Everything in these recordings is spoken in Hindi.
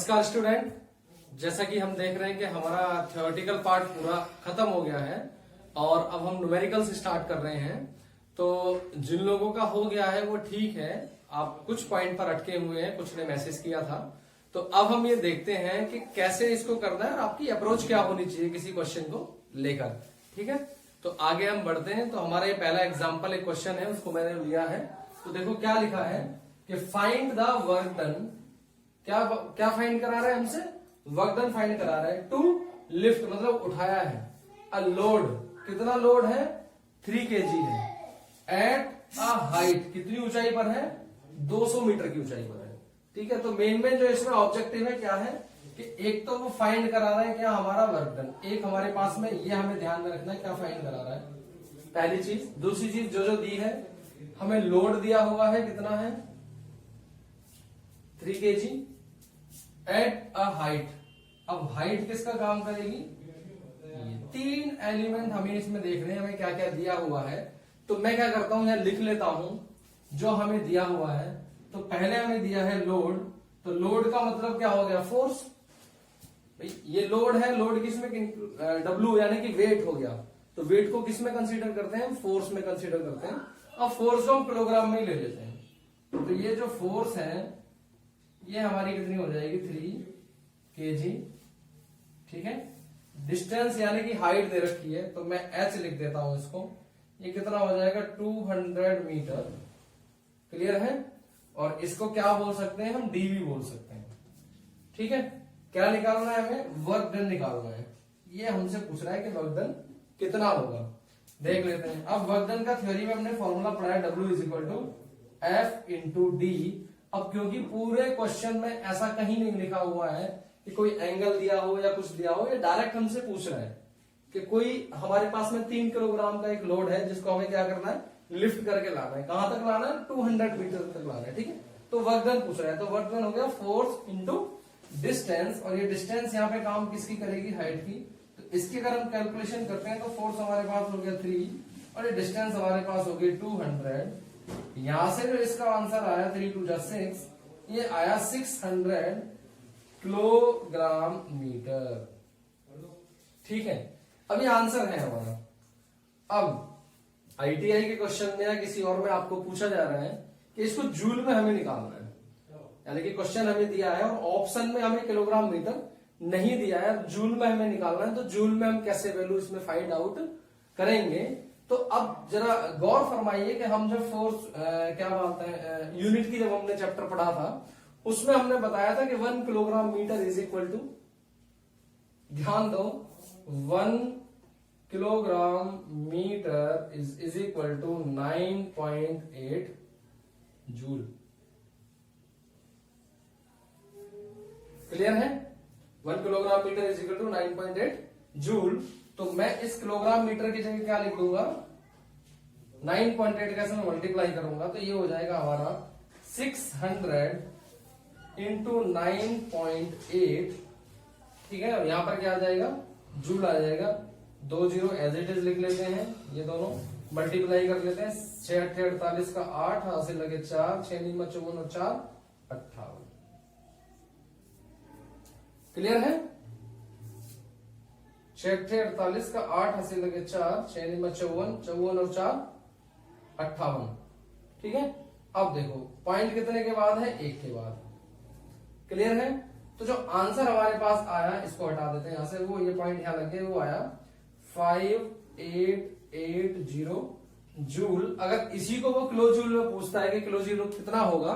नमस्कार स्टूडेंट, जैसा कि हम देख रहे हैं कि हमारा थ्योरेटिकल पार्ट पूरा खत्म हो गया है और अब हम न्यूमेरिकल से स्टार्ट कर रहे हैं। तो जिन लोगों का हो गया है वो ठीक है, आप कुछ पॉइंट पर अटके हुए हैं, कुछ ने मैसेज किया था। तो अब हम ये देखते हैं कि कैसे इसको करना है और आपकी अप्रोच क्या होनी चाहिए किसी क्वेश्चन को लेकर। ठीक है, तो आगे हम बढ़ते हैं। तो हमारा ये पहला एग्जाम्पल एक क्वेश्चन है, उसको मैंने लिया है। तो देखो क्या लिखा है कि फाइंड द वर्क डन। क्या फाइंड करा रहा है हमसे? वर्क डन फाइंड करा रहा है। टू लिफ्ट मतलब उठाया है, अ लोड, कितना लोड है? 3 kg है, एट अ हाइट, कितनी ऊंचाई पर है? 200 मीटर की ऊंचाई पर है। ठीक है, तो मेन जो इसमें ऑब्जेक्टिव है क्या है कि एक तो वो फाइंड करा रहा है क्या हमारा वर्क डन, एक हमारे पास में ये हमें ध्यान में रखना है क्या फाइंड करा रहा है, पहली चीज। दूसरी चीज जो दी है, हमें लोड दिया हुआ है, कितना है? 3 kg एट अ हाइट। अब हाइट किसका काम करेगी? ये 3 एलिमेंट हमें इसमें देखने, हमें क्या क्या दिया हुआ है। तो मैं क्या करता हूं, यहां लिख लेता हूं जो हमें दिया हुआ है। तो पहले हमें दिया है लोड, तो लोड का मतलब क्या हो गया? फोर्स। ये लोड है, लोड किसमें? W यानी कि वेट हो गया। तो वेट को किस में कंसीडर करते हैं? फोर्स में कंसीडर करते हैं। अब फोर्स को हम किलोग्राम में ही ले लेते हैं। तो ये जो फोर्स है ये हमारी कितनी हो जाएगी? 3 kg। ठीक है, डिस्टेंस यानी कि हाइट दे रखी है, तो मैं h लिख देता हूं इसको। ये कितना हो जाएगा? 200 मीटर। क्लियर है? और इसको क्या बोल सकते हैं हम? dv बोल सकते हैं। ठीक है, क्या निकालना है हमें? वर्क डन निकालना है। ये हमसे पूछ रहा है कि वर्क डन कितना होगा। देख लेते हैं। अब वर्क डन का थ्योरी में हमने फॉर्मूला पढ़ा है, W = F × D। अब क्योंकि पूरे क्वेश्चन में ऐसा कहीं नहीं लिखा हुआ है कि कोई एंगल दिया हो या कुछ दिया हो, ये डायरेक्ट हमसे पूछ रहा है कि कोई हमारे पास में 3 किलोग्राम का एक लोड है जिसको हमें क्या करना है? लिफ्ट करके लाना है। कहां तक लाना है? 200 मीटर तक लाना है। ठीक है, तो वर्क डन पूछ रहा है। तो वर्क डन हो गया फोर्स इंटू डिस्टेंस, और ये डिस्टेंस यहाँ पे काम किसकी करेगी? हाइट की। तो इसकी अगर हम कैलकुलेशन करते हैं तो फोर्स हमारे पास हो गया 3 और ये डिस्टेंस हमारे पास हो गई 200। यहां से जो इसका आंसर आया 3 × 2 = 6, ये आया 600 किलोग्राम मीटर। ठीक है, अब ये आंसर है हमारा। अब आईटीआई के क्वेश्चन में या किसी और में आपको पूछा जा रहा है कि इसको जूल में हमें निकालना है, यानी कि क्वेश्चन हमें दिया है और ऑप्शन में हमें किलोग्राम मीटर नहीं दिया है, जूल में हमें निकालना है। तो जूल में हम कैसे वैल्यू इसमें फाइंड आउट करेंगे? तो अब जरा गौर फरमाइए कि हम जब फोर्स क्या बोलते हैं यूनिट की, जब हमने चैप्टर पढ़ा था उसमें हमने बताया था कि 1 kilogram metre is equal to, ध्यान दो, 1 kilogram metre is equal to 9.8 joule. Clear है? 1 kilogram metre is equal to 9.8 joule. तो मैं इस किलोग्राम मीटर की जगह क्या लिख दूंगा? 9.8 कैसे मैं मल्टीप्लाई करूंगा तो ये हो जाएगा हमारा 600 इंटू 9.8। ठीक है, यहां पर क्या आ जाएगा? जूल आ जाएगा। 2 0 एज इट इज लिख लेते हैं, ये दोनों मल्टीप्लाई कर लेते हैं। 6 × 8 = 48 का 8 हासिल लगे 4, 6 × 9 = 54 और 4 = 58। क्लियर है? 6 × 8 = 48 का 8 हासिल लगे 4, 6 × 9 = 54, 54 और 4 = 58। ठीक है, अब देखो पॉइंट कितने के बाद है? 1 के बाद। क्लियर है? तो जो आंसर हमारे पास आया, इसको हटा देते हैं यहां से, वो ये पॉइंट यहां लगे, वो आया 5880 जूल। अगर इसी को वो किलो जूल में पूछता है कि किलो जूल कितना होगा,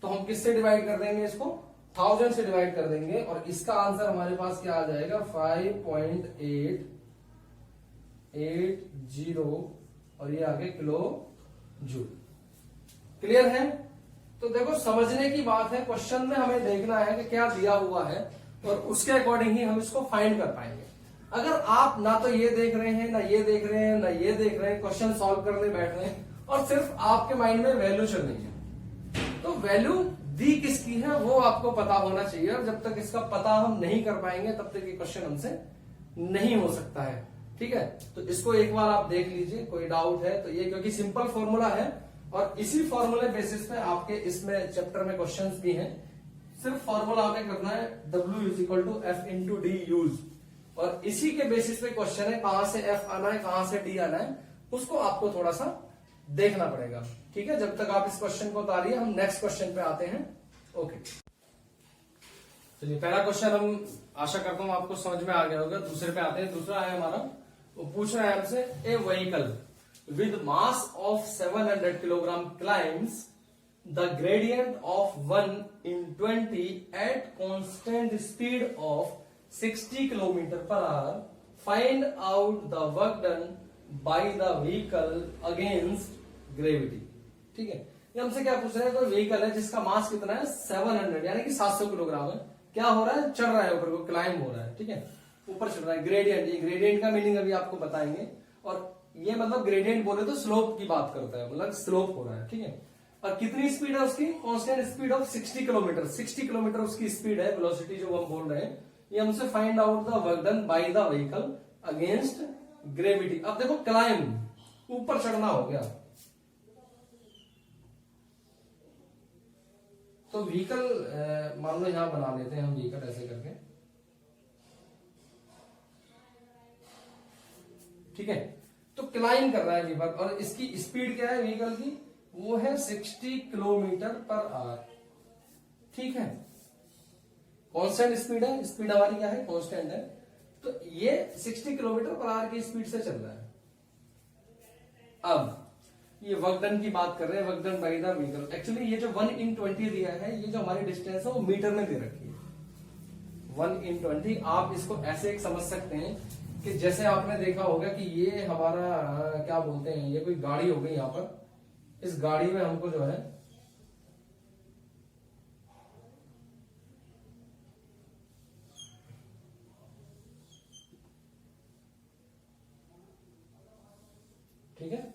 तो हम किससे डिवाइड कर देंगे? इसको 1000 से डिवाइड कर देंगे और इसका आंसर हमारे पास क्या आ जाएगा? 5.880 और ये आगे किलो जूल। क्लियर है? तो देखो समझने की बात है, क्वेश्चन में हमें देखना है कि क्या दिया हुआ है और उसके अकॉर्डिंग ही हम इसको फाइंड कर पाएंगे। अगर आप ना तो ये देख रहे हैं, ना ये देख रहे हैं, ना ये देख रहे हैं, क्वेश्चन सॉल्व करने बैठ रहे हैं और सिर्फ आपके माइंड में वैल्यू चल रही है, तो वैल्यू दी किसकी है वो आपको पता होना चाहिए। और जब तक इसका पता हम नहीं कर पाएंगे तब तक ये क्वेश्चन हमसे नहीं हो सकता है। ठीक है, तो इसको एक बार आप देख लीजिए, कोई डाउट है तो ये, क्योंकि सिंपल फॉर्मूला है और इसी फॉर्मूले बेसिस पे आपके इसमें चैप्टर में क्वेश्चंस भी हैं। सिर्फ फॉर्मूला हमें करना है W is equal to F into D use, और इसी के बेसिस पे क्वेश्चन है कहां से एफ आना है कहां से डी आना है, उसको आपको थोड़ा सा देखना पड़ेगा। ठीक है, जब तक आप इस क्वेश्चन को उतारिए हम नेक्स्ट क्वेश्चन पे आते हैं। ओके, चलिए पहला क्वेश्चन हम आशा करता हूं आपको समझ में आ गया होगा। दूसरे पे आते हैं। दूसरा है हमारा, वो पूछ रहा है हमसे, a vehicle with mass of 700 kilogram climbs the gradient of 1 in 20 at constant speed of 60 kilometre per hour, find out the work done by the vehicle against gravity. ठीक है, ये हमसे क्या पूछ रहे हैं, कोई व्हीकल है जिसका मास कितना है 700 यानी कि 700 किलोग्राम है, क्या हो रहा है, चढ़ रहा है ऊपर को, क्लाइम हो रहा है। ठीक है, ऊपर चढ़ रहा है। ग्रेडियंट, ये ग्रेडियंट का मीनिंग अभी आपको बताएंगे, और ये मतलब ग्रेडियंट बोले तो स्लोप की बात करता है, मतलब स्लोप हो रहा है। ठीक है, और कितनी स्पीड है उसकी, constant speed of 60 kilometre, 60 kilometre उसकी स्पीड है, वेलोसिटी जो हम बोल रहे हैं। ये हमसे find out the work done by the vehicle against gravity. अब देखो क्लाइम, ऊपर चढ़ना हो गया, तो व्हीकल मान लो यहां बना लेते हैं हम व्हीकल ऐसे करके। ठीक है, तो क्लाइम कर रहा है व्हीकल, और इसकी स्पीड क्या है व्हीकल की, वो है 60 किलोमीटर पर आवर। ठीक है, कांस्टेंट स्पीड है, स्पीड हमारी क्या है, कांस्टेंट है, तो ये 60 किलोमीटर पर आवर की स्पीड से चल रहा है। अब ये वर्क डन की बात कर रहे हैं, work done by the vehicle. Actually ये जो 1 in 20 दिया है, ये जो हमारी डिस्टेंस है वो मीटर में दे रखी है। 1 in 20 आप इसको ऐसे एक समझ सकते हैं कि जैसे आपने देखा होगा कि ये हमारा क्या बोलते हैं, ये कोई गाड़ी हो गई, यहां पर इस गाड़ी में हमको जो है ठीक है,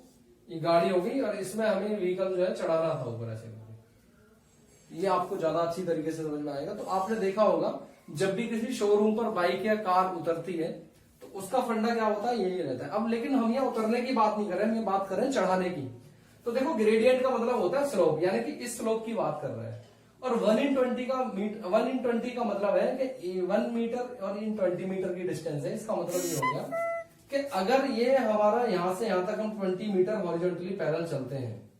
ये गाड़ी हो गई, और इसमें हमें व्हीकल जो है चढ़ाना था ऊपर ऐसे करके। ये आपको ज्यादा अच्छी तरीके से समझ में आएगा। तो आपने देखा होगा जब भी किसी शोरूम पर बाइक या कार उतरती है तो उसका फंडा क्या होता है, यही रहता है। अब लेकिन हम यहाँ उतरने की बात नहीं कर रहे हैं, हम ये बात कर रहे हैं चढ़ाने की। तो देखो ग्रेडियंट का मतलब होता है स्लोप, यानी कि इस स्लोप की बात कर रहे हैं। और 1 in 20 का मतलब है कि 1 मीटर और इन 20 मीटर की डिस्टेंस है। इसका मतलब ये हो गया कि अगर ये हमारा यहां से यहां तक हम 20 मीटर हॉरिजॉन्टली पैरेलल चलते हैं,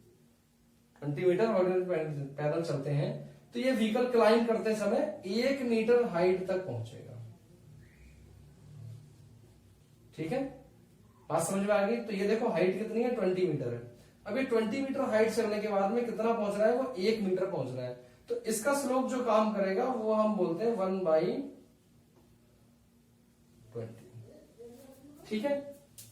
20 मीटर हॉरिजॉन्टली पैरेलल चलते हैं, तो ये व्हीकल क्लाइंब करते समय 1 मीटर हाइट तक पहुंचेगा। ठीक है, बात समझ में आ गई। तो ये देखो हाइट कितनी है, 20 मीटर है। अभी 20 मीटर हाइट चलने के बाद में कितना पहुंच रहा है, वो 1 मीटर पहुंच रहा है। तो इसका स्लोप जो काम करेगा वो हम बोलते हैं 1/20। ठीक है,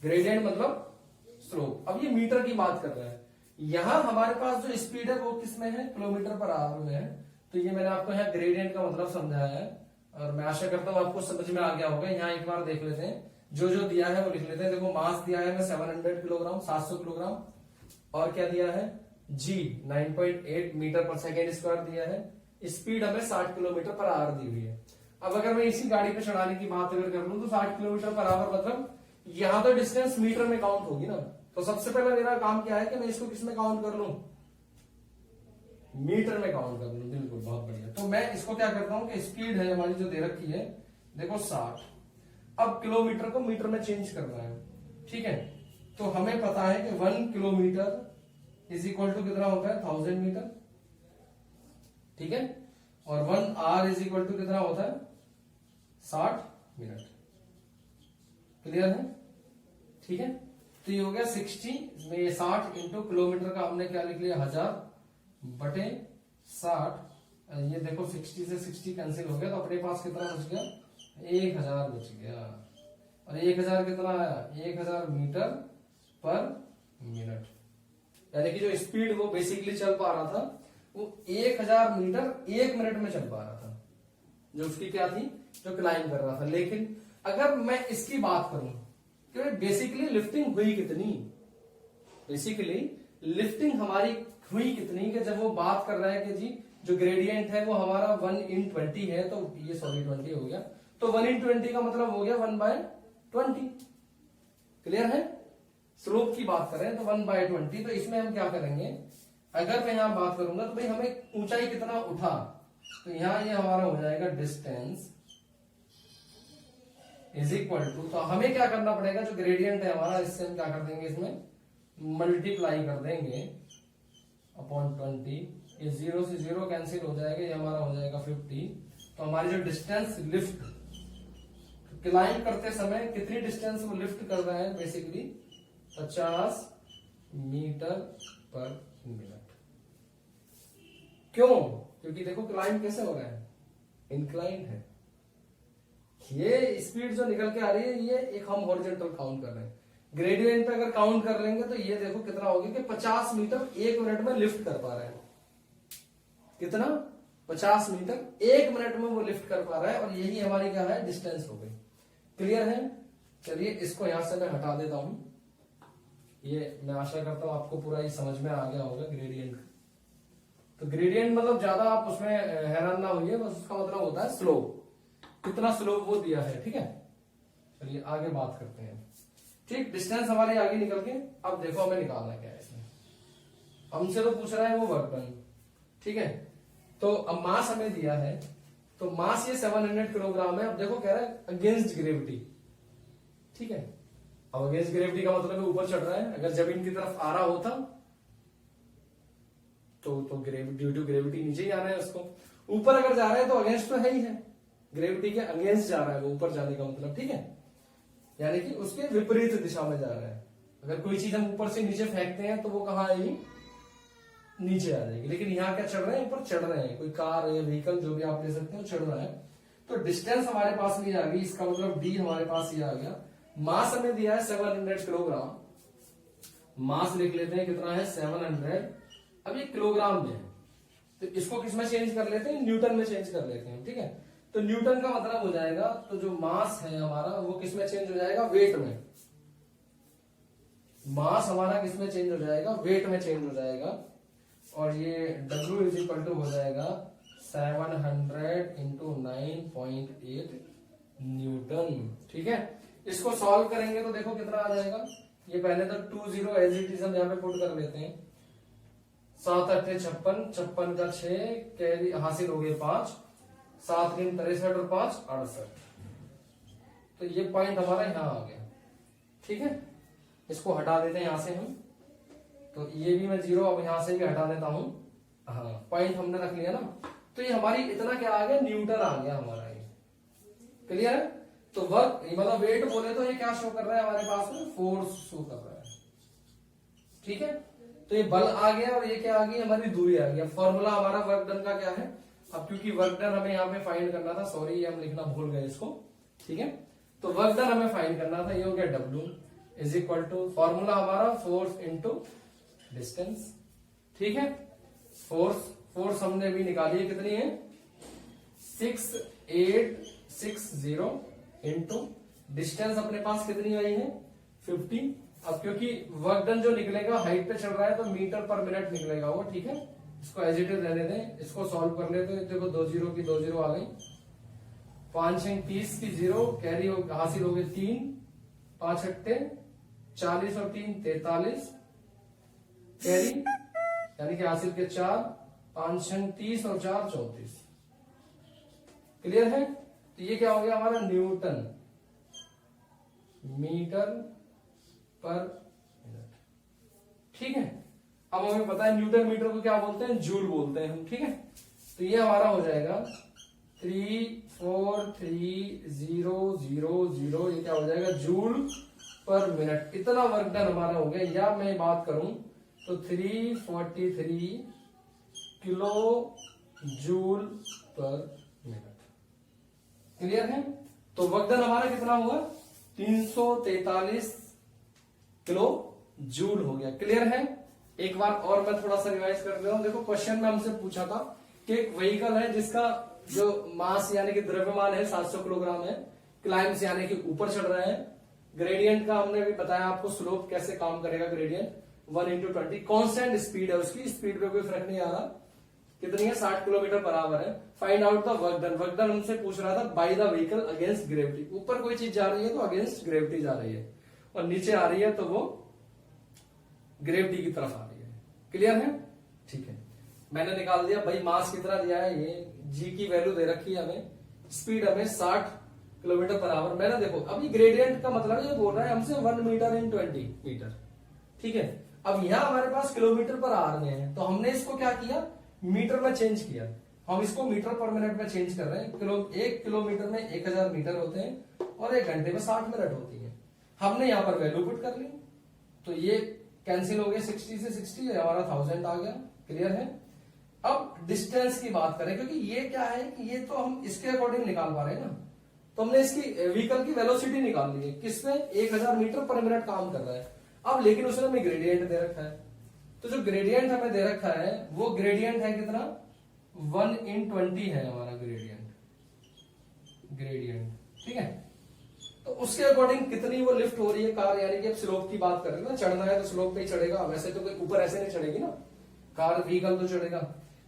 ग्रेडियंट मतलब स्लोप। अब ये मीटर की बात कर रहा है, यहां हमारे पास जो स्पीड है वो किसमें है, किलोमीटर पर आवर में है। तो ये मैंने आपको यहाँ ग्रेडियंट का मतलब समझाया है, और मैं आशा करता हूं आपको समझ में आ गया होगा। यहाँ एक बार देख लेते हैं, जो जो दिया है वो लिख लेते हैं। देखो मास दिया है हमें 700 किलोग्राम, 700 किलोग्राम, और क्या दिया है, जी 9.8 मीटर पर सेकेंड स्क्वायर दिया है। स्पीड हमें 60 किलोमीटर पर आवर दी हुई है। अब अगर मैं इसी गाड़ी पे चढ़ाने की बात अगर कर लूं तो 60 किलोमीटर पर आवर मतलब यहां तो डिस्टेंस मीटर में काउंट होगी ना। तो सबसे पहले मेरा काम क्या है कि मैं इसको किसमें काउंट कर लूं, मीटर में काउंट कर लूं। बिल्कुल, बहुत बढ़िया। तो मैं इसको क्या करता हूं कि स्पीड है हमारी जो दे रखी है, देखो 60, अब किलोमीटर को मीटर में चेंज करना है। ठीक है, तो हमें पता है कि 1 किलोमीटर इज इक्वल टू कितना होता है, 1000 मीटर। ठीक है, और 1 आवर इज इक्वल टू कितना होता है, 60 मिनट। क्लियर है? ठीक है, तो ये हो गया 60 में, ये 60 इंटू किलोमीटर का हमने क्या लिख लिया, 1000 बटे 60। ये देखो 60 से 60 कैंसिल हो गया, तो अपने पास कितना बच गया, 1000 बच गया। और 1000 कितना आया, 1000 मीटर पर मिनट। यानी कि जो स्पीड वो बेसिकली चल पा रहा था वो 1000 मीटर 1 मिनट में चल पा रहा था, जो उसकी क्या थी, जो क्लाइंब कर रहा था। लेकिन अगर मैं इसकी बात करूं कि बेसिकली लिफ्टिंग हुई कितनी, बेसिकली लिफ्टिंग हमारी हुई कितनी, कि जब वो बात कर रहा है कि जी जो ग्रेडियंट है वो हमारा 1 in 20 है, तो ये 20 हो गया, तो 1 in 20 का मतलब हो गया 1/20। क्लियर है? स्लोप की बात करें तो 1/20। तो इसमें हम क्या करेंगे, अगर मैं यहां बात करूंगा तो भाई हमें ऊंचाई कितना उठा, तो यहाँ ये हमारा हो जाएगा डिस्टेंस इज इक्वल टू, तो हमें क्या करना पड़ेगा, जो ग्रेडियंट है हमारा इससे हम क्या कर देंगे, इसमें मल्टीप्लाई कर देंगे अपॉन 20, ये 0 से 0 कैंसिल हो जाएगा, ये हमारा हो जाएगा 50। तो हमारी जो डिस्टेंस लिफ्ट क्लाइंब करते समय कितनी डिस्टेंस वो लिफ्ट कर रहा है, बेसिकली 50 मीटर पर मिनट। क्यों? क्योंकि देखो क्लाइंब कैसे हो रहा है, इंक्लाइंड है। ये स्पीड जो निकल के आ रही है ये एक हम हॉरिजॉन्टल काउंट कर रहे हैं। ग्रेडियंट अगर काउंट कर लेंगे तो ये देखो कितना होगा कि 50 मीटर 1 मिनट में लिफ्ट कर पा रहा है। कितना? 50 मीटर 1 मिनट में वो लिफ्ट कर पा रहा है, और यही हमारी क्या है, डिस्टेंस हो गई। क्लियर है? चलिए इसको यहां से मैं हटा देता हूं। ये मैं आशा करता हूं आपको पूरा ये समझ में आ गया होगा ग्रेडियंट। तो ग्रेडियंट मतलब ज्यादा आप उसमें हैरान ना होइए, बस उसका मतलब होता है स्लोप, कितना स्लोप वो दिया है। ठीक है, चलिए आगे बात करते हैं। ठीक, डिस्टेंस हमारे आगे निकल के, अब देखो हमें निकालना क्या है इसमें। हमसे तो पूछ रहा है वो वर्क डन। ठीक है, तो अब मास हमें दिया है, तो मास ये 700 किलोग्राम है। अब देखो कह रहा है अगेंस्ट ग्रेविटी। ठीक है, अब अगेंस्ट ग्रेविटी का मतलब है ऊपर चढ़ रहा है। अगर जमीन की तरफ आ रहा होता तो ड्यू टू ग्रेविटी नीचे ही आना है उसको। ऊपर अगर जा रहा है तो अगेंस्ट तो है ही है, ग्रेविटी के अगेंस्ट जा रहा है वो ऊपर जाने का मतलब। ठीक है, यानी कि उसके विपरीत दिशा में जा रहा है। अगर कोई चीज हम ऊपर से नीचे फेंकते हैं तो वो कहाँ आएगी, नीचे आ जाएगी। लेकिन यहाँ क्या चढ़ रहे हैं, ऊपर चढ़ रहे हैं। कोई कार या व्हीकल जो भी आप ले सकते हो चढ़ रहा है। तो डिस्टेंस हमारे पास में आ गई, इसका मतलब डी हमारे पास ये आ गया। मास हमें दिया है 700 किलोग्राम। मास लिख लेते हैं कितना है, 700। अब ये किलोग्राम में है तो इसको किसमें चेंज कर लेते हैं, न्यूटन में चेंज कर लेते हैं। ठीक है, तो न्यूटन का मतलब हो जाएगा, तो जो मास है हमारा वो किसमें चेंज हो जाएगा, वेट में। मास हमारा किसमें चेंज हो जाएगा, वेट में चेंज हो जाएगा। और ये W इज इक्वल टू हो जाएगा 700 इंटू 9.8 न्यूटन। ठीक है, इसको सॉल्व करेंगे तो देखो कितना आ जाएगा। ये पहले तो 20 एज इट इज हम यहाँ पे पुट कर लेते हैं। 7 8 56, 56 का 6 कैरी हासिल हो गए 5, 7 3 63 और 5 68। तो ये पॉइंट हमारा यहाँ आ गया। ठीक है, इसको हटा देते हैं यहां से हम। तो ये भी मैं 0 अब यहां से भी हटा देता हूं। हाँ, पॉइंट हमने रख लिया ना। तो ये हमारी इतना क्या आ गया, न्यूटन आ गया हमारा ये। क्लियर है? तो वर्क मतलब वेट बोले तो ये क्या शो कर रहा है हमारे पास में, फोर्स शो कर रहा है। ठीक है, तो ये बल आ गया और ये क्या आ गई, हमारी दूरी आ गया। फॉर्मूला हमारा वर्क डन का क्या है, अब क्योंकि वर्क डन हमें यहाँ पे फाइंड करना था, सॉरी ये हम लिखना भूल गए इसको। ठीक है, तो वर्क डन हमें फाइंड करना था, ये हो गया W is equal to formula हमारा फोर्स इंटू डिस्टेंस। ठीक है, फोर्स हमने भी निकाली है, कितनी है 6860 इंटू डिस्टेंस अपने पास कितनी आई है 50। अब क्योंकि वर्क डन जो निकलेगा हाइट पे चल रहा है तो मीटर पर मिनट निकलेगा वो। ठीक है, इसको एज इट इज रहने दें, इसको सॉल्व कर लेते हैं। देखो 2 0 की 2 0 आ गई, 5 30 की 0 कैरी हासिल हो गई 3, 5 8 40 और 3 43 कैरी, यानी कि हासिल के 4, 5 30 और 4 34। क्लियर है? तो ये क्या हो गया हमारा, न्यूटन मीटर पर मिनट। ठीक है, अब हमें पता है न्यूटन मीटर को क्या बोलते हैं, जूल बोलते हैं हम। ठीक है, तो ये हमारा हो जाएगा 343,000, ये क्या हो जाएगा, जूल पर मिनट। इतना वर्क डन हमारा हो गया। या मैं बात करूं तो 343 किलो जूल पर मिनट। क्लियर है? तो वर्क डन हमारा कितना हुआ, 343 किलो जूल हो गया। क्लियर है? एक बार और मैं थोड़ा सा रिवाइज कर दे रहा हूं। देखो क्वेश्चन में हमसे पूछा था कि एक व्हीकल है जिसका जो मास यानी कि द्रव्यमान है 700 किलोग्राम है, क्लाइम्स यानी कि ऊपर चढ़ रहा है। ग्रेडियंट का हमने भी बताया आपको, स्लोप कैसे काम करेगा ग्रेडियंट, 1 × 20। कांस्टेंट स्पीड है उसकी, स्पीड पे कोई फर्क नहीं आ रहा। कितनी है, 60 किलोमीटर पर आवर है। Find out the work done. Work done हमसे पूछ रहा था bye the vehicle against gravity. ऊपर कोई चीज जा रही है तो अगेंस्ट ग्रेविटी जा रही है, और नीचे आ रही है तो वो ग्रेविटी की तरफ आ रही है। क्लियर है? ठीक है, मैंने निकाल दिया भाई मास कितना दिया है, ये जी की वैल्यू दे रखी है हमें, स्पीड हमें 60 किलोमीटर पर आवर। मैंने देखो अभी ग्रेडियंट का मतलब ये बोल रहा है हमसे 1 मीटर इन 20 मीटर, ठीक है। अब यहाँ हमारे पास किलोमीटर पर आवर में है, तो हमने इसको क्या किया, मीटर में चेंज किया। हम इसको मीटर पर मिनट में चेंज कर रहे हैं। 1 किलोमीटर में 1000 मीटर होते हैं और 1 घंटे में 60 मिनट होती है। हमने यहाँ पर वैल्यू पुट कर ली, तो ये कैंसिल हो गया, 60 से 60 हमारा 1000 आ गया। क्लियर है। अब डिस्टेंस की बात करें, क्योंकि ये क्या है कि ये तो हम इसके अकॉर्डिंग निकाल पा रहे हैं ना, तो हमने इसकी व्हीकल की वेलोसिटी निकाल ली है, किसमें 1000 मीटर पर मिनट काम कर रहा है। अब लेकिन उसने हमें ग्रेडियंट दे रखा है, तो जो ग्रेडियंट हमें दे रखा है वो ग्रेडियंट है कितना, 1 इन 20 है हमारा ग्रेडियंट, ठीक है। तो उसके अकॉर्डिंग कितनी वो लिफ्ट हो रही है कार, यानी कि अब स्लोप की बात कर रहे हैं ना, चढ़ना है तो स्लोप पे ही चढ़ेगा, वैसे तो ऊपर ऐसे नहीं चढ़ेगी ना कार, व्हीकल तो चढ़ेगा।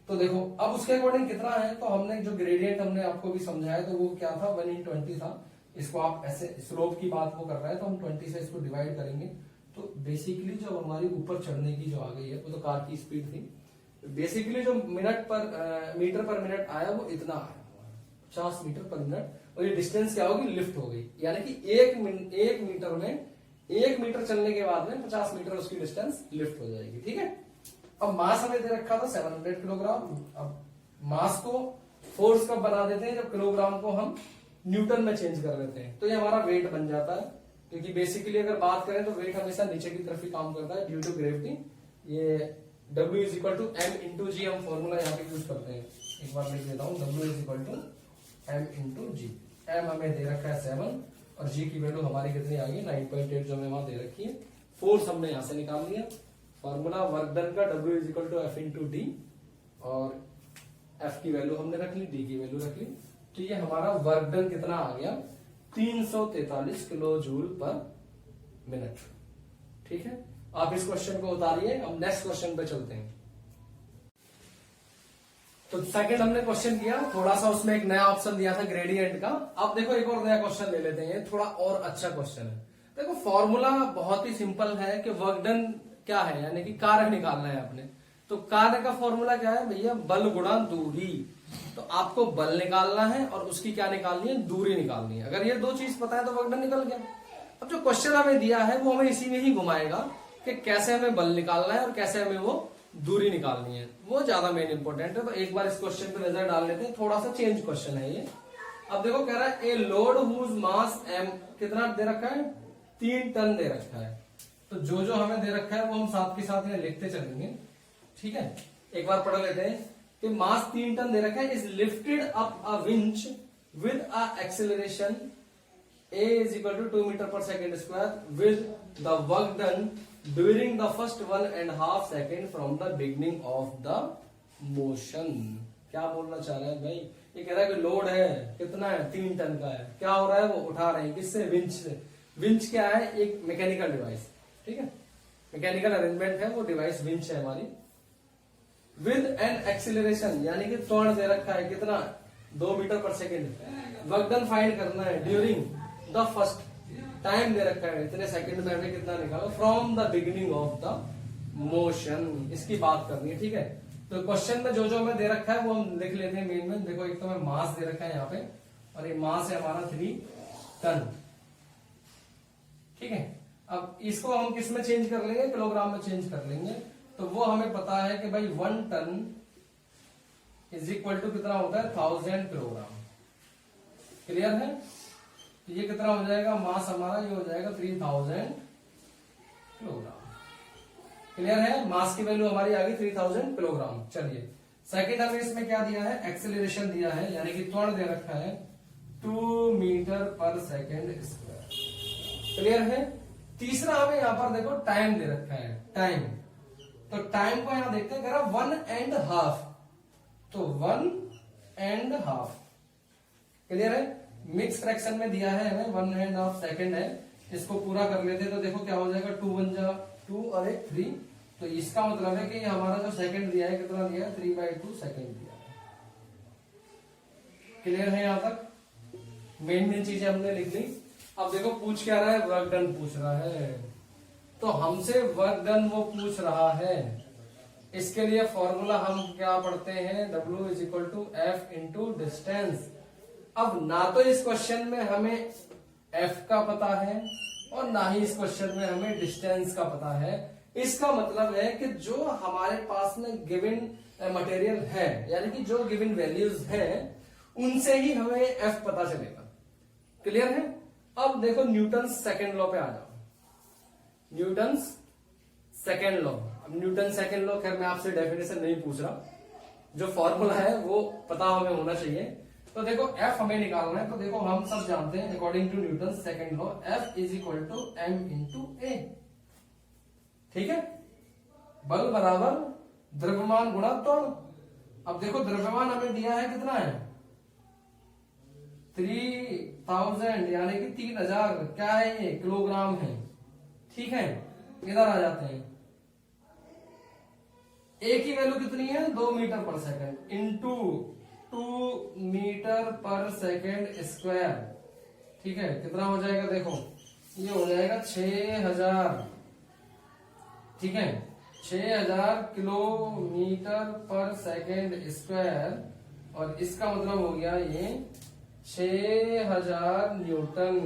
तो देखो अब उसके अकॉर्डिंग कितना है, तो हमने जो ग्रेडियंट हमने आपको भी समझाया तो वो क्या था, 1 इन 20 था। इसको आप ऐसे स्लोप की बात वो कर रहा है तो हम 20 से इसको डिवाइड करेंगे, तो बेसिकली जो हमारी ऊपर चढ़ने की जो आ गई है वो तो कार की स्पीड थी। बेसिकली जो मीटर पर मिनट आया वो इतना आया, 50 मीटर पर मिनट, और ये डिस्टेंस क्या होगी, लिफ्ट हो गई, यानी कि एक मीटर में 1 मीटर चलने के बाद में 50 मीटर उसकी डिस्टेंस लिफ्ट हो जाएगी, ठीक है। अब मास हमें दे रखा था 700 किलोग्राम। अब मास को फोर्स कब बना देते हैं, जब किलोग्राम को हम न्यूटन में चेंज कर लेते हैं, तो ये हमारा वेट बन जाता है। क्योंकि बेसिकली अगर बात करें तो वेट हमेशा नीचे की तरफ ही काम करता है ड्यू टू ग्रेविटी। ये W is equal to M into g, हम फॉर्मूला यहाँ पे यूज करते हैं, एक बार लिख देता हूँ, W is equal to M into G. M हमें दे रखा है 7 और जी की वैल्यू हमारी कितनी आ गई, 9.8 जो हमें वहां दे रखी है। फोर्स हमने यहां से निकाल लिया, फॉर्मूला वर्क डन का W is equal to F into D, और एफ की वैल्यू हमने रख ली, डी की वैल्यू रख ली, तो ये हमारा वर्क डन कितना आ गया, 343 किलो जूल पर मिनट, ठीक है। आप इस क्वेश्चन को उतारिए, अब नेक्स्ट क्वेश्चन पे चलते हैं। तो सेकंड हमने क्वेश्चन किया, थोड़ा सा उसमें एक नया ऑप्शन दिया था ग्रेडियंट का। अब देखो एक और नया क्वेश्चन ले लेते हैं, थोड़ा और अच्छा क्वेश्चन है। देखो फॉर्मूला बहुत ही सिंपल है कि वर्क डन क्या है, यानी कि कार्य निकालना है आपने। तो कार्य का फॉर्मूला क्या है भैया, बल गुणा दूरी। तो आपको बल निकालना है और उसकी क्या निकालनी है, दूरी निकालनी है। अगर ये दो चीज पता है तो वर्क डन निकल गया। अब जो क्वेश्चन हमें दिया है वो हमें इसी में ही घुमाएगा कि कैसे हमें बल निकालना है और कैसे हमें वो दूरी निकालनी है, वो ज्यादा मेन इंपॉर्टेंट है। तो एक बार इस क्वेश्चन पे नजर डाल लेते हैं, थोड़ा सा चेंज क्वेश्चन है ये। अब देखो कह रहा है a load whose mass M, कितना दे रखा है, 3 टन दे रखा है। तो जो हमें दे रखा है वो हम साथ के साथ यहाँ लिखते चलेंगे, ठीक है। एक बार पढ़ लेते हैं कि मास 3 टन दे रखा है, is lifted up a winch with a acceleration A is equal to 2 metre per second square with the work done during the first 1.5 second from the beginning of the motion। क्या बोलना चाह रहा है भाई, ये कह रहा है कि लोड है कितना है, 3 टन का है। क्या हो रहा है, वो उठा रहे हैं किससे, विंच से। विंच क्या है, एक मैकेनिकल डिवाइस, ठीक है, मैकेनिकल अरेंजमेंट है वो डिवाइस, विंच है हमारी। विद एन एक्सिलरेशन, यानी कि त्वरण दे रखा है कितना, 2 metre per second. Work done find करना है ड्यूरिंग द फर्स्ट, टाइम दे रखा है इतने सेकंड में हमें कितना निकालो, from the beginning of the motion, इसकी बात करनी है, ठीक है। तो क्वेश्चन में जो हमें दे रखा है वो हम लिख लेते हैं मेन में। देखो एक तो हमें मास दे रखा है यहाँ पे, और ये मास है हमारा 3 टन, ठीक है। अब इसको हम किस में चेंज कर लेंगे, किलोग्राम में चेंज कर लेंगे। तो वो हमें पता है कि भाई 1 टन इज इक्वल टू कितना होता है, 1000 किलोग्राम। क्लियर है। तो ये कितना हो जाएगा, मास हमारा ये हो जाएगा 3000 किलोग्राम। क्लियर है, मास की वैल्यू हमारी आ गई 3000 किलोग्राम। चलिए सेकंड हमें इसमें क्या दिया है, एक्सेलरेशन दिया है, यानी कि त्वरण दे रखा है 2 metre per second square. Clear है। तीसरा हमें यहाँ पर देखो टाइम दे रखा है, टाइम। तो टाइम को यहां देखते हैं, कह रहा 1.5, तो 1.5। क्लियर है। मिक्स फ्रैक्शन में दिया है हमें 1.5 सेकेंड है, इसको पूरा कर लेते हैं तो देखो क्या हो जाएगा, 2 1 जा 2 और 1 3। तो इसका मतलब है कि हमारा जो सेकंड दिया है कितना दिया है, 3/2 सेकंड दिया है। क्लियर है यहां तक, मेन चीजें हमने लिख ली। अब देखो पूछ क्या रहा है, वर्क डन पूछ रहा है। तो हमसे वर्क डन वो पूछ रहा है, इसके लिए फॉर्मूला हम क्या पढ़ते हैं, W is equal to F into distance. अब ना तो इस क्वेश्चन में हमें एफ का पता है और ना ही इस क्वेश्चन में हमें डिस्टेंस का पता है। इसका मतलब है कि जो हमारे पास में गिवन मटेरियल है, यानी कि जो गिवन वैल्यूज है, उनसे ही हमें एफ पता चलेगा। क्लियर है? अब देखो न्यूटन सेकेंड लॉ पे आ जाओ। Newton second law. अब न्यूटन सेकेंड लॉ, खैर मैं आपसे डेफिनेशन नहीं पूछ रहा, जो फॉर्मूला है वो पता हमें होना चाहिए। तो देखो एफ हमें निकालना है, तो देखो हम सब जानते हैं according to Newton second law F is equal to M into a. ठीक है? बल बराबर द्रव्यमान गुणा त्वरण। अब देखो द्रव्यमान हमें दिया है कितना है, 3000, यानी कि 3000 क्या है ये, किलोग्राम है। ठीक है, इधर आ जाते हैं। ए की वैल्यू कितनी है, 2 metre per second into 2 metre per second square. ठीक है, कितना हो जाएगा, देखो ये हो जाएगा 6000। ठीक है, 6000 किलोमीटर पर सेकंड स्क्वायर, और इसका मतलब हो गया ये 6000 न्यूटन।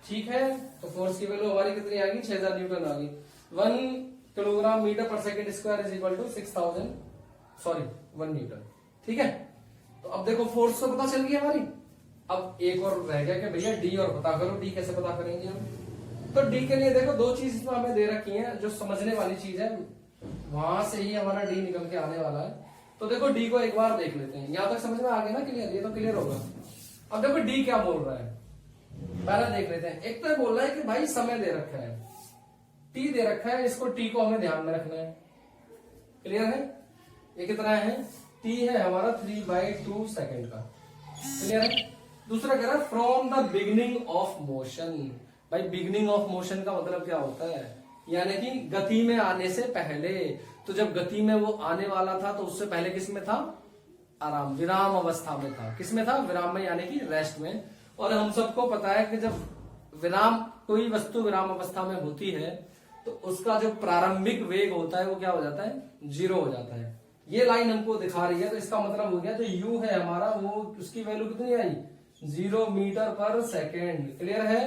ठीक है, तो फोर्स की वैल्यू हमारी कितनी आ गई, 6000 न्यूटन आ गई। 1 kilogram metre per second square is equal to 6000, sorry 1 newton. ठीक है, तो अब देखो फोर्स तो पता चल गई हमारी। अब एक और रह गया कि भैया डी और पता करो। डी कैसे पता करेंगे हम, तो डी के लिए देखो 2 चीज इसमें हमें दे रखी है, जो समझने वाली चीज है, वहां से ही हमारा डी निकल के आने वाला है। तो देखो डी को एक बार देख लेते हैं, यहां तक समझ में आ गया ना, क्लियर? ये तो क्लियर होगा। अब देखो डी क्या बोल रहा है, पहले देख लेते हैं। एक तो बोल रहा है कि भाई समय दे रखा है, टी दे रखा है, इसको टी को हमें ध्यान में रखना है। क्लियर है? ये कितना है, टी है हमारा 3/2 सेकेंड का। क्लियर है? दूसरा कह रहा है from the beginning of motion. भाई बिगिनिंग ऑफ मोशन का मतलब क्या होता है, यानी कि गति में आने से पहले। तो जब गति में वो आने वाला था, तो उससे पहले किस में था, आराम, विराम अवस्था में था। किस में था, विराम में, यानी कि रेस्ट में। और हम सबको पता है कि जब विराम, कोई वस्तु विराम अवस्था में होती है, तो उसका जो प्रारंभिक वेग होता है वो क्या हो जाता है, 0 हो जाता है। ये लाइन हमको दिखा रही है, तो इसका मतलब हो गया जो u है हमारा, वो उसकी वैल्यू कितनी आई, 0 मीटर पर सेकेंड। क्लियर है?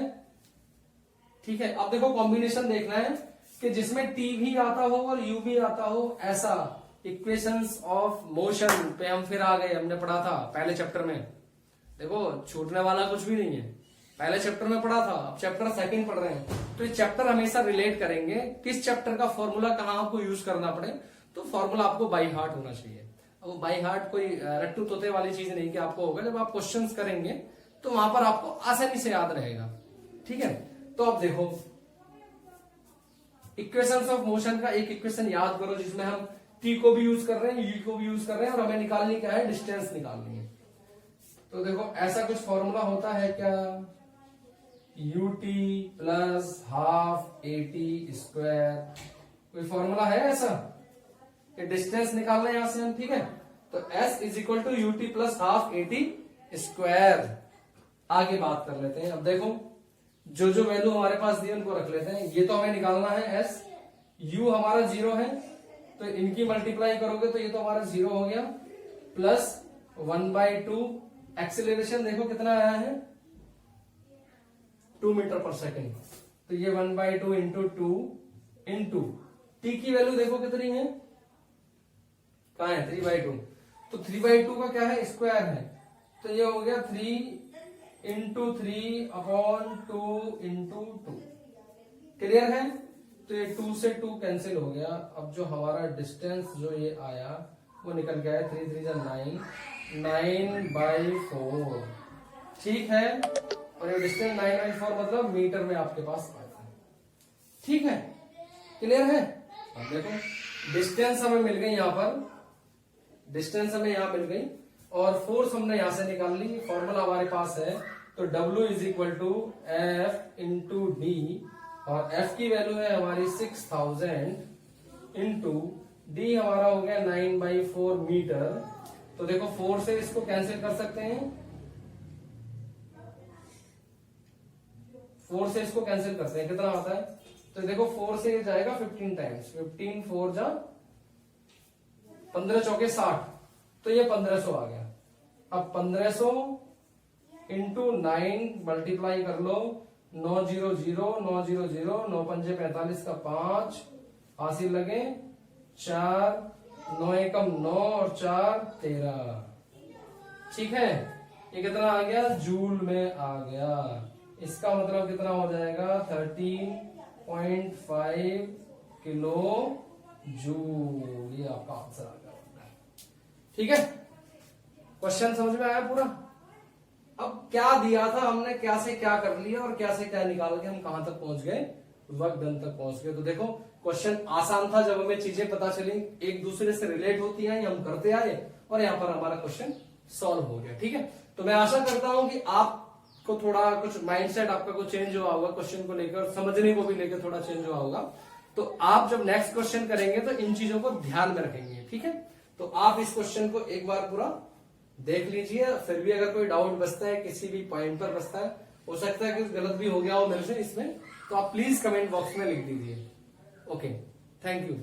ठीक है, अब देखो कॉम्बिनेशन देखना है कि जिसमें t भी आता हो और u भी आता हो, ऐसा इक्वेशंस ऑफ मोशन पे हम फिर आ गए। हमने पढ़ा था पहले चैप्टर में, देखो छूटने वाला कुछ भी नहीं है, पहले चैप्टर में पढ़ा था, अब चैप्टर सेकंड पढ़ रहे हैं। तो ये चैप्टर हमेशा रिलेट करेंगे, किस चैप्टर का फॉर्मूला कहाँ आपको यूज करना पड़े, तो फॉर्मूला आपको बाई हार्ट होना चाहिए। अब बाई हार्ट कोई रट्टू तोते वाली चीज नहीं कि आपको होगा, जब आप क्वेश्चंस करेंगे तो वहां पर आपको आसानी से याद रहेगा। ठीक है, तो अब देखो इक्वेशंस ऑफ मोशन का एक इक्वेशन याद करो, जिसमें हम टी को भी यूज कर रहे हैं, यू को भी यूज कर रहे हैं, और हमें निकालनी क्या है, डिस्टेंस निकालनी है। तो देखो ऐसा कुछ फॉर्मूला होता है क्या, ut plus half AT square, कोई फॉर्मूला है ऐसा कि डिस्टेंस निकालना है यहां से हम। ठीक है, तो s is equal to ut plus half AT square. आगे बात कर लेते हैं। अब देखो जो जो वैल्यू हमारे पास दी उनको रख लेते हैं। ये तो हमें निकालना है s, u हमारा 0 है, तो इनकी मल्टीप्लाई करोगे तो ये तो हमारा 0 हो गया, प्लस 1/2। एक्सेलरेशन देखो कितना आया है, 2 मीटर पर सेकेंड, तो ये 1/2 इंटू 2 इंटू टी की वैल्यू देखो कितनी है, कहा है, 3/2। तो 3/2 का क्या है, स्क्वायर है, तो ये हो गया 3 इंटू 3/2 इंटू 2। क्लियर है? तो ये 2 से 2 कैंसिल हो गया। अब जो हमारा डिस्टेंस जो ये आया वो निकल गया है 3 3 9, 9/4। ठीक है, और ये डिस्टेंस 9/4 मतलब मीटर में आपके पास आता है। ठीक है, क्लियर है? अब देखो डिस्टेंस हमें मिल गई, यहां पर डिस्टेंस हमें यहां मिल गई, और फोर्स हमने यहां से निकाल ली। फॉर्मूला हमारे पास है, तो W is equal to F into D, और F की वैल्यू है हमारी 6000 इंटू डी हमारा हो गया 9/4 मीटर। तो देखो 4 से इसको कैंसिल कर सकते हैं, 4 से इसको कैंसिल करते हैं, कितना आता है, तो देखो 4 से ये जाएगा 15 टाइम्स, 15 4 जा 15 चौके 60, तो ये 1500 आ गया। अब 1500 इंटू 9 मल्टीप्लाई कर लो, 900 900 9 पंजे 45 का 5, हासिल लगे 4, 9 एकम 9 और 4 13। ठीक है, ये कितना आ गया? जूल में आ गया। इसका मतलब कितना हो जाएगा? 13.5 किलो जूल। ये आपका आंसर आ गया। ठीक है, क्वेश्चन समझ में आया पूरा? अब क्या दिया था हमने, क्या से क्या कर लिया और क्या से क्या निकाल के हम कहां तक पहुंच गए? वर्क डन तक पहुंच गए। तो देखो क्वेश्चन आसान था, जब हमें चीजें पता चली एक दूसरे से रिलेट होती हैं, हम करते आए और यहाँ पर हमारा क्वेश्चन सॉल्व हो गया। ठीक है, तो मैं आशा करता हूं कि आपको थोड़ा कुछ माइंडसेट आपका कुछ चेंज हुआ होगा, क्वेश्चन को लेकर, समझने को भी लेकर थोड़ा चेंज हुआ होगा। तो आप जब नेक्स्ट क्वेश्चन करेंगे तो इन चीजों को ध्यान में रखेंगे। ठीक है, तो आप इस क्वेश्चन को एक बार पूरा देख लीजिए, फिर भी अगर कोई डाउट बचता है, किसी भी पॉइंट पर बचता है, हो सकता है कि गलत भी हो गया हो मेरे से इसमें, तो आप प्लीज कमेंट बॉक्स में लिख दीजिए। Okay, thank you.